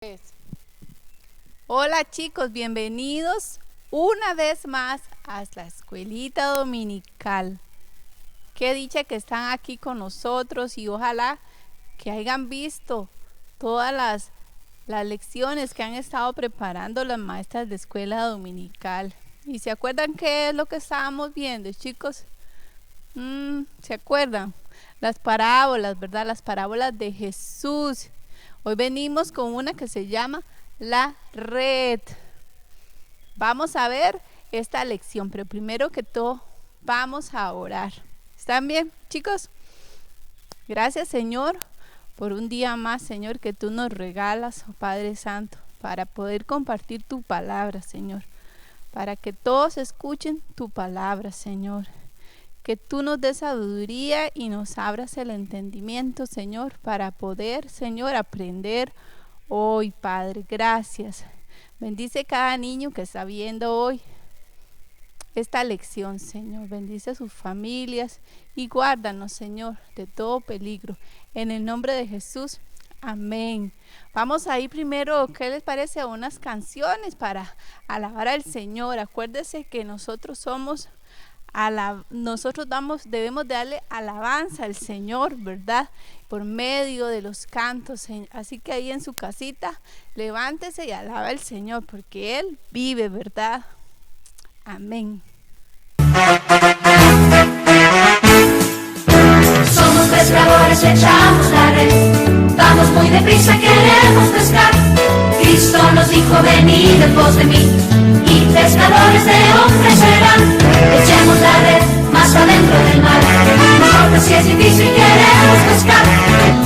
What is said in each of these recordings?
Pues, hola chicos, bienvenidos una vez más a la escuelita dominical. Qué dicha que están aquí con nosotros y ojalá que hayan visto todas las lecciones que han estado preparando las maestras de escuela dominical. ¿Y se acuerdan qué es lo que estábamos viendo, chicos? ¿Se acuerdan? Las parábolas, ¿verdad? Las parábolas de Jesús. Hoy venimos con una que se llama la red. Vamos a ver esta lección, pero primero que todo vamos a orar. ¿Están bien, chicos? Gracias, Señor, por un día más, Señor, que tú nos regalas, oh Padre Santo, para poder compartir tu palabra, Señor, para que todos escuchen tu palabra, Señor. Que tú nos des sabiduría y nos abras el entendimiento, Señor, para poder, Señor, aprender hoy, Padre. Gracias. Bendice cada niño que está viendo hoy esta lección, Señor. Bendice a sus familias y guárdanos, Señor, de todo peligro. En el nombre de Jesús, amén. Vamos a ir primero, ¿qué les parece? A unas canciones para alabar al Señor. Acuérdese que nosotros somos... debemos de darle alabanza al Señor, ¿verdad? Por medio de los cantos. Así que ahí en su casita, levántese y alaba al Señor, porque Él vive, ¿verdad? Amén. Somos pescadores, echamos la red, vamos muy deprisa, queremos pescar. Cristo nos dijo, venid en pos de mí, y pescadores de hombres serán. Echemos la red más adentro del mar, no importa si es difícil, queremos pescar.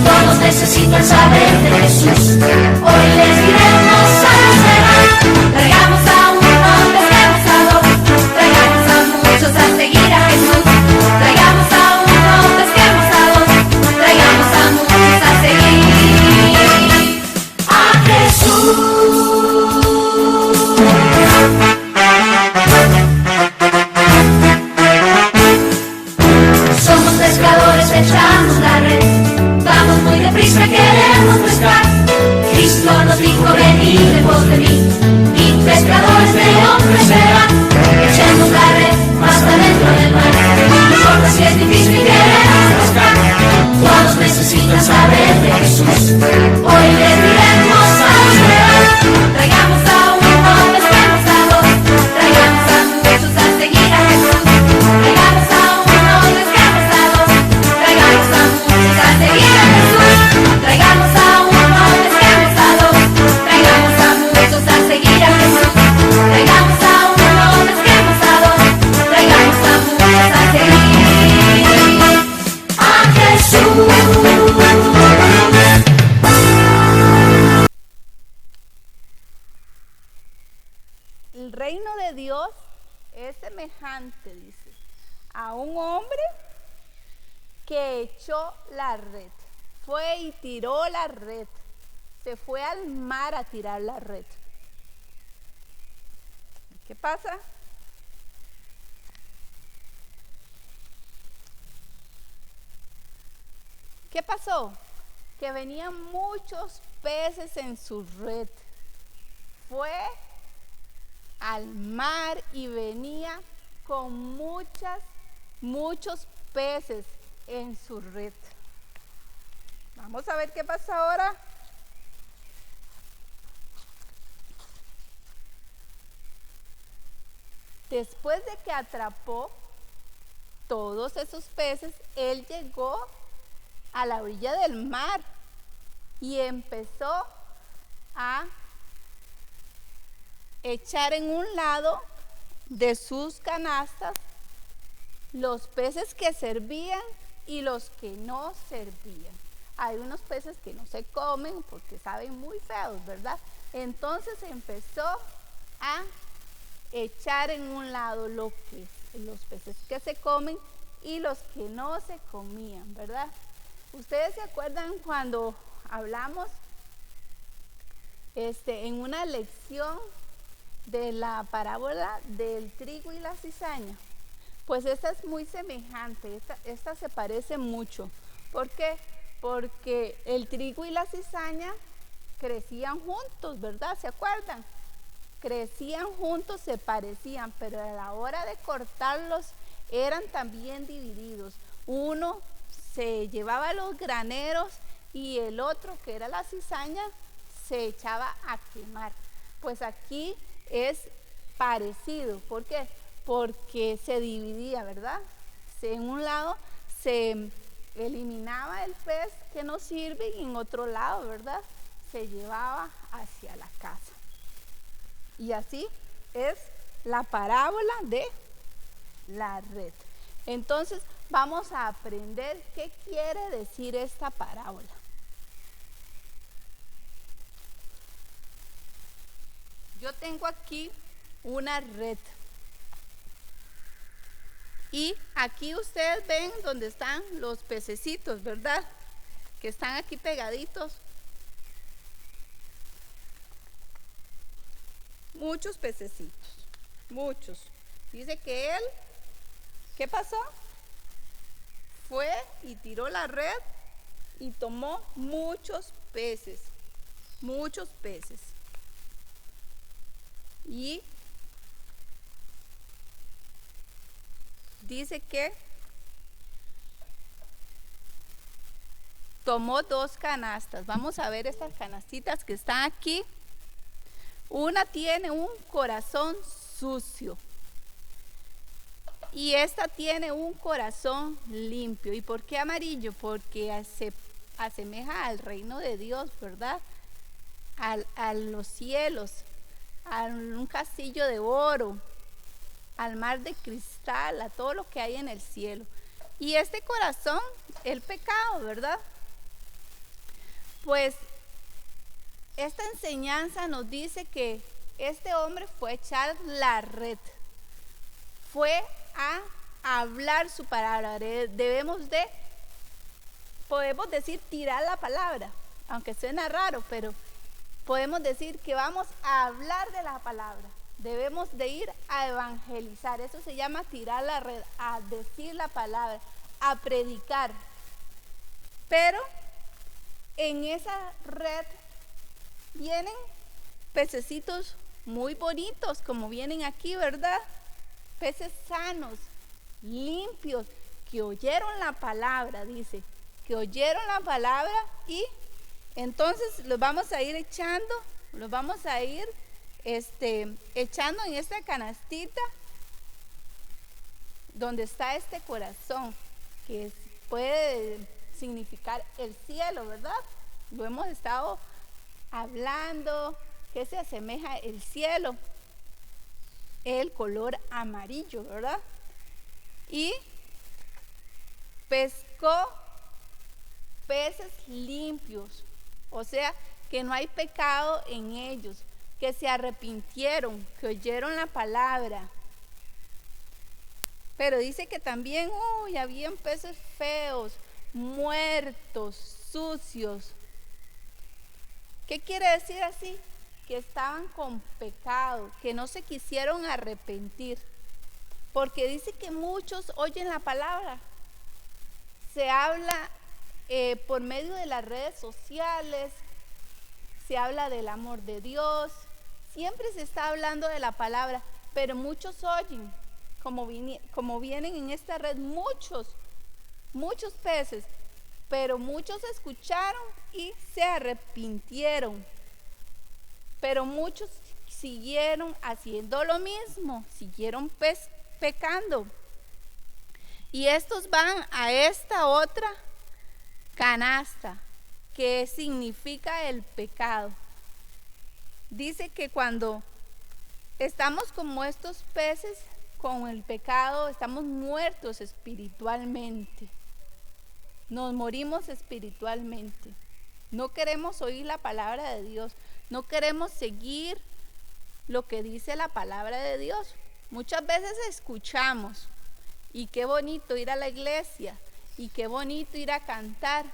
Todos necesitan saber de Jesús, hoy les diremos salvo serán. Traigamos a uno, pesquemos a dos, traigamos a muchos a seguir a Jesús. Traigamos a uno, pesquemos a dos, traigamos a muchos a seguir a Jesús. Somos pescadores, echamos la red, vamos muy deprisa, queremos pescar. Cristo nos dijo, venid en pos de mí, y pescadores de hombres serán. Echemos la red más adentro del mar, no importa si es difícil, queremos pescar. Todos necesitan saber de Jesús, hoy les diremos salvo serán. Traigamos a uno, pesquemos a dos, traigamos a muchos a seguir a Jesús. Traigamos a uno, pesquemos a dos, traigamos a muchos a seguir a Jesús. Traigamos a uno, pesquemos a dos, traigamos a muchos a seguir a Jesús. Traigamos a uno, pesquemos a dos, traigamos a muchos a seguir a Jesús. El reino de Dios es semejante, dice, a un hombre que echó la red. Fue y tiró la red. Se fue al mar a tirar la red. ¿Qué pasa? ¿Qué pasó? Que venían muchos peces en su red. Fue al mar y venía con muchos peces en su red. Vamos a ver qué pasa ahora. Después de que atrapó todos esos peces, él llegó a la orilla del mar y empezó a echar en un lado de sus canastas los peces que servían y los que no servían. Hay unos peces que no se comen porque saben muy feos, ¿verdad? Entonces empezó a echar en un lado los peces que se comen y los que no se comían, ¿verdad? ¿Ustedes se acuerdan cuando hablamos en una lección de la parábola del trigo y la cizaña? Pues esta es muy semejante, esta se parece mucho. ¿Por qué? Porque el trigo y la cizaña crecían juntos, ¿verdad? ¿Se acuerdan? Crecían juntos, se parecían, pero a la hora de cortarlos eran también divididos. Uno se llevaba los graneros y el otro, que era la cizaña, se echaba a quemar. Pues aquí es parecido. ¿Por qué? Porque se dividía, ¿verdad? En un lado se eliminaba el pez que no sirve y en otro lado, ¿verdad?, se llevaba hacia la casa. Y así es la parábola de la red. Entonces vamos a aprender qué quiere decir esta parábola. Yo tengo aquí una red. Y aquí ustedes ven donde están los pececitos, ¿verdad? Que están aquí pegaditos. Muchos pececitos, muchos. Dice que él, ¿qué pasó? Fue y tiró la red y tomó muchos peces, muchos peces. Y dice que tomó 2 canastas. Vamos a ver estas canastitas que están aquí. Una tiene un corazón sucio y esta tiene un corazón limpio. ¿Y por qué amarillo? Porque se asemeja al reino de Dios, ¿verdad? A los cielos, a un castillo de oro, al mar de cristal, a todo lo que hay en el cielo. Y este corazón, el pecado, ¿verdad? Pues esta enseñanza nos dice que este hombre fue a echar la red, fue a hablar su palabra. Podemos decir tirar la palabra, aunque suena raro, pero podemos decir que vamos a hablar de la palabra. Debemos de ir a evangelizar, eso se llama tirar la red, a decir la palabra, a predicar. Pero en esa red vienen pececitos muy bonitos, como vienen aquí, ¿verdad? Peces sanos, limpios, que oyeron la palabra, dice, que oyeron la palabra y entonces los vamos a ir echando, los vamos a ir echando en esta canastita donde está este corazón, que puede significar el cielo, ¿verdad? Lo hemos estado hablando, que se asemeja el cielo, el color amarillo, ¿verdad? Y pescó peces limpios, o sea, que no hay pecado en ellos, que se arrepintieron, que oyeron la palabra. Pero dice que también, habían peces feos, muertos, sucios. ¿Qué quiere decir así? Que estaban con pecado, que no se quisieron arrepentir. Porque dice que muchos oyen la palabra. Se habla por medio de las redes sociales, se habla del amor de Dios, siempre se está hablando de la palabra, pero muchos oyen, como vienen en esta red muchos peces, pero muchos escucharon y se arrepintieron, pero muchos siguieron haciendo lo mismo, siguieron pecando. Y estos van a esta otra canasta, que significa el pecado. Dice que cuando estamos como estos peces, con el pecado, estamos muertos espiritualmente. Nos morimos espiritualmente. No queremos oír la palabra de Dios. No queremos seguir lo que dice la palabra de Dios. Muchas veces escuchamos, y qué bonito ir a la iglesia, y qué bonito ir a cantar,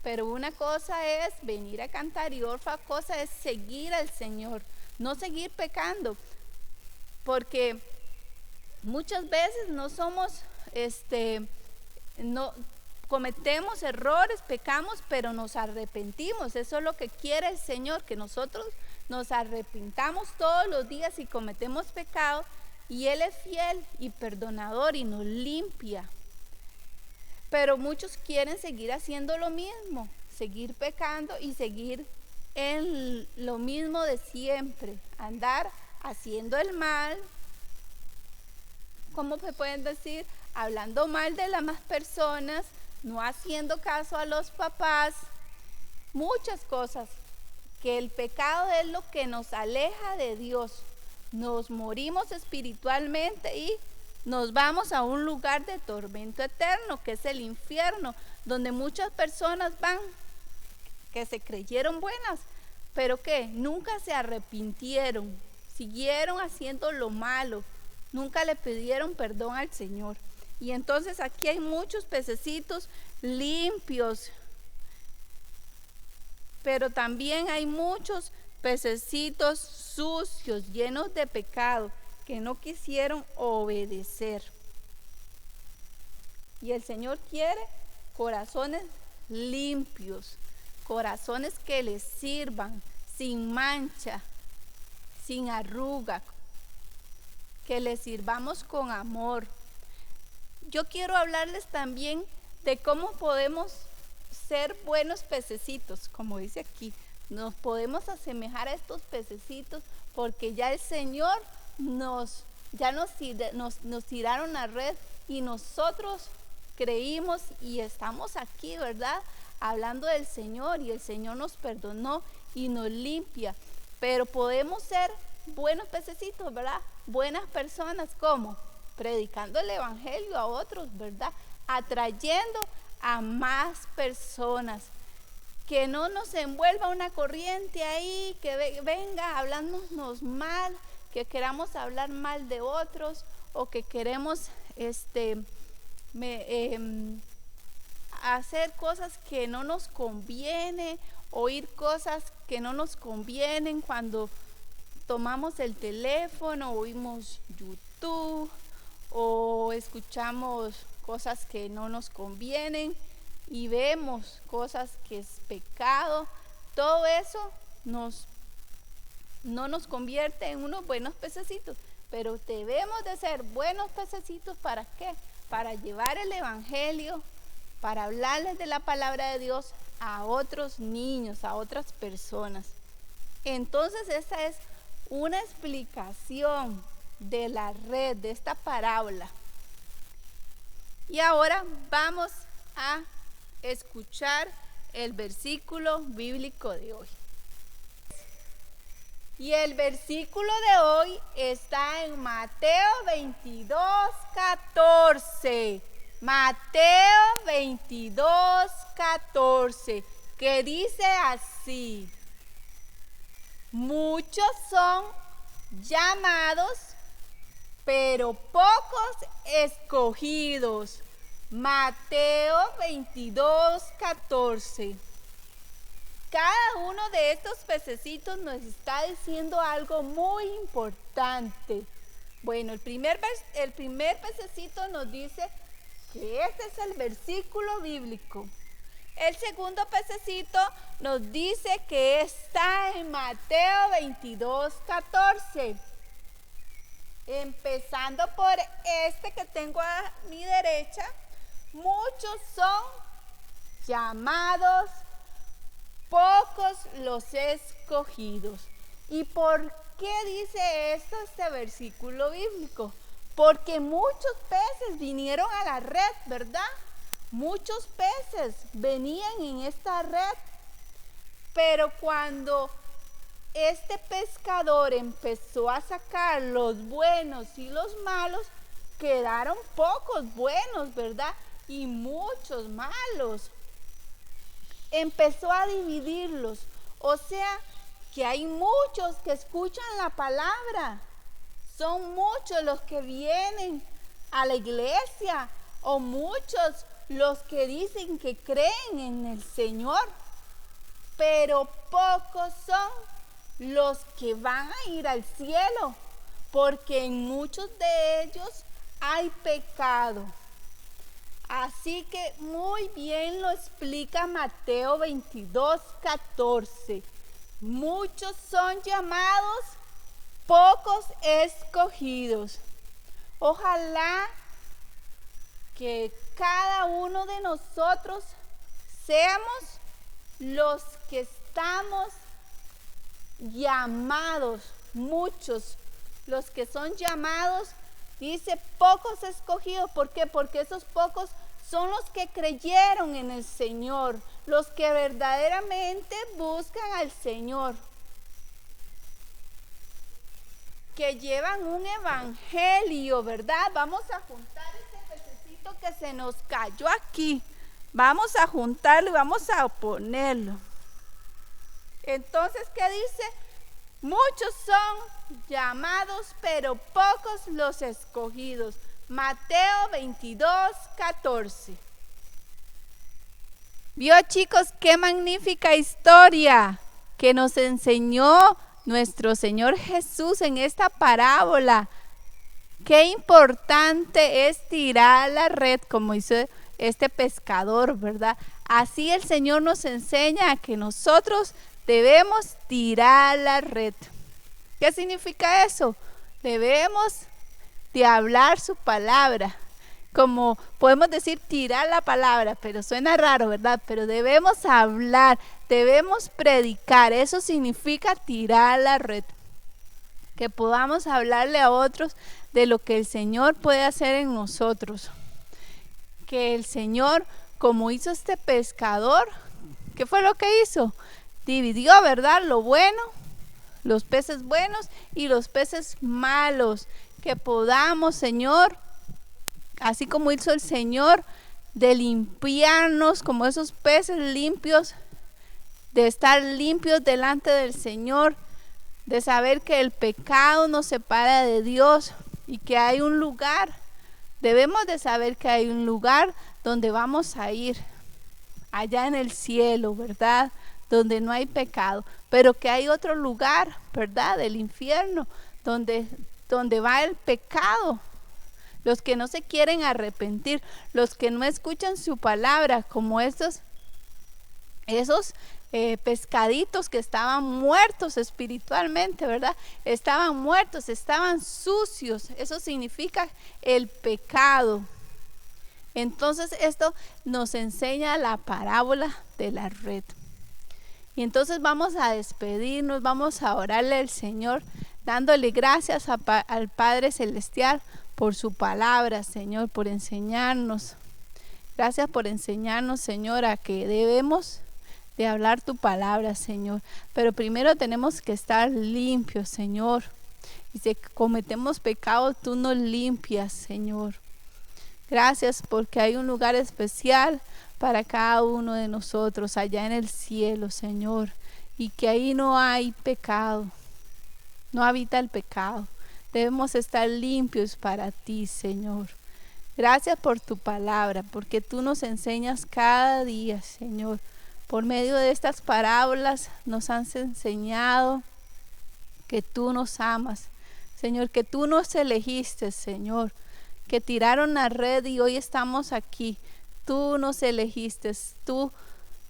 pero una cosa es venir a cantar y otra cosa es seguir al Señor, no seguir pecando, porque muchas veces no somos, cometemos errores, pecamos, pero nos arrepentimos. Eso es lo que quiere el Señor, que nosotros nos arrepintamos todos los días y cometemos pecado, y Él es fiel y perdonador y nos limpia. Pero muchos quieren seguir haciendo lo mismo, seguir pecando y seguir en lo mismo de siempre, andar haciendo el mal. ¿Cómo se pueden decir? Hablando mal de las demás personas, no haciendo caso a los papás, muchas cosas, que el pecado es lo que nos aleja de Dios. Nos morimos espiritualmente y nos vamos a un lugar de tormento eterno, que es el infierno, donde muchas personas van, que se creyeron buenas, pero que nunca se arrepintieron, siguieron haciendo lo malo, nunca le pidieron perdón al Señor. Y entonces aquí hay muchos pececitos limpios, pero también hay muchos pececitos sucios, llenos de pecado, que no quisieron obedecer. Y el Señor quiere corazones limpios, corazones que le sirvan, sin mancha, sin arruga, que le sirvamos con amor. Yo quiero hablarles también de cómo podemos ser buenos pececitos, como dice aquí. Nos podemos asemejar a estos pececitos porque ya el Señor nos tiraron a red y nosotros creímos y estamos aquí, ¿verdad? Hablando del Señor, y el Señor nos perdonó y nos limpia. Pero podemos ser buenos pececitos, ¿verdad? Buenas personas, ¿cómo? Predicando el evangelio a otros, ¿verdad? Atrayendo a más personas. Que no nos envuelva una corriente ahí, que venga hablándonos mal, que queramos hablar mal de otros, o que queremos hacer cosas que no nos conviene, oír cosas que no nos convienen cuando tomamos el teléfono, oímos YouTube o escuchamos cosas que no nos convienen y vemos cosas que es pecado. Todo eso no nos convierte en unos buenos pececitos, pero debemos de ser buenos pececitos. ¿Para qué? Para llevar el evangelio, para hablarles de la palabra de Dios a otros niños, a otras personas. Entonces esta es una explicación de la red, de esta parábola. Y ahora vamos a escuchar el versículo bíblico de hoy. Y el versículo de hoy está en Mateo 22:14. Mateo 22:14, que dice así: muchos son llamados, pero pocos escogidos. Mateo 22:14. Cada uno de estos pececitos nos está diciendo algo muy importante. Bueno, el primer pececito nos dice que este es el versículo bíblico. El segundo pececito nos dice que está en Mateo 22:14. Empezando por este que tengo a mi derecha, muchos son llamados, pocos los escogidos. ¿Y por qué dice esto este versículo bíblico? Porque muchos peces vinieron a la red, ¿verdad? Muchos peces venían en esta red, pero cuando este pescador empezó a sacar los buenos y los malos, quedaron pocos buenos, ¿verdad? Y muchos malos. Empezó a dividirlos, o sea que hay muchos que escuchan la palabra, son muchos los que vienen a la iglesia, o muchos los que dicen que creen en el Señor, pero pocos son los que van a ir al cielo, porque en muchos de ellos hay pecado. Así que muy bien lo explica Mateo 22:14. Muchos son llamados, pocos escogidos. Ojalá que cada uno de nosotros seamos los que estamos llamados, muchos, los que son llamados, dice pocos escogidos. ¿Por qué? Porque esos pocos son los que creyeron en el Señor, los que verdaderamente buscan al Señor, que llevan un evangelio, ¿verdad? Vamos a juntar este pececito que se nos cayó aquí. Vamos a juntarlo y vamos a ponerlo. Entonces, ¿qué dice? Muchos son llamados, pero pocos los escogidos. Mateo 22:14. ¿Vio, chicos, qué magnífica historia que nos enseñó nuestro Señor Jesús en esta parábola? Qué importante es tirar la red, como hizo este pescador, ¿verdad? Así el Señor nos enseña que nosotros debemos tirar la red. ¿Qué significa eso? Debemos de hablar su palabra. Como podemos decir tirar la palabra, pero suena raro, ¿verdad? Pero debemos hablar, debemos predicar. Eso significa tirar la red. Que podamos hablarle a otros de lo que el Señor puede hacer en nosotros. Que el Señor, como hizo este pescador, ¿qué fue lo que hizo? Dividió, ¿verdad? Lo bueno, los peces buenos y los peces malos. Que podamos, Señor, así como hizo el Señor, de limpiarnos como esos peces limpios, de estar limpios delante del Señor, de saber que el pecado nos separa de Dios y que hay un lugar. Debemos de saber que hay un lugar donde vamos a ir, allá en el cielo, ¿verdad? Donde no hay pecado, pero que hay otro lugar, ¿verdad? El infierno, donde va el pecado. Los que no se quieren arrepentir, los que no escuchan su palabra, como esos pescaditos que estaban muertos espiritualmente, ¿verdad? Estaban muertos, estaban sucios. Eso significa el pecado. Entonces esto nos enseña la parábola de la red. Y entonces vamos a despedirnos, vamos a orarle al Señor, dándole gracias al Padre Celestial por su palabra, Señor, por enseñarnos. Gracias por enseñarnos, Señor, a que debemos de hablar tu palabra, Señor. Pero primero tenemos que estar limpios, Señor. Y si cometemos pecados, tú nos limpias, Señor. Gracias porque hay un lugar especial para cada uno de nosotros allá en el cielo, Señor. Y que ahí no hay pecado, no habita el pecado. Debemos estar limpios para ti, Señor. Gracias por tu palabra, porque tú nos enseñas cada día, Señor. Por medio de estas parábolas nos has enseñado que tú nos amas, Señor, que tú nos elegiste, Señor, que tiraron la red y hoy estamos aquí. Tú nos elegiste, tú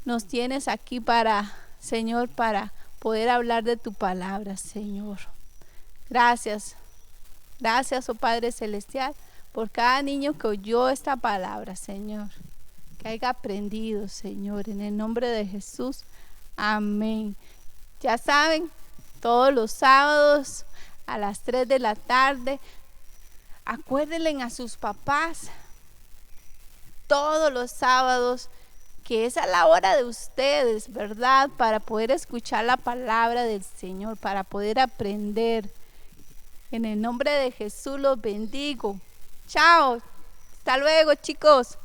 nos tienes aquí para, Señor, para poder hablar de tu palabra, Señor. Gracias, gracias, oh Padre Celestial, por cada niño que oyó esta palabra, Señor. Que haya aprendido, Señor, en el nombre de Jesús. Amén. Ya saben, todos los sábados a las 3 de la tarde, acuérdenle a sus papás todos los sábados que es a la hora de ustedes, ¿verdad? Para poder escuchar la palabra del Señor, para poder aprender. En el nombre de Jesús los bendigo. Chao. Hasta luego, chicos.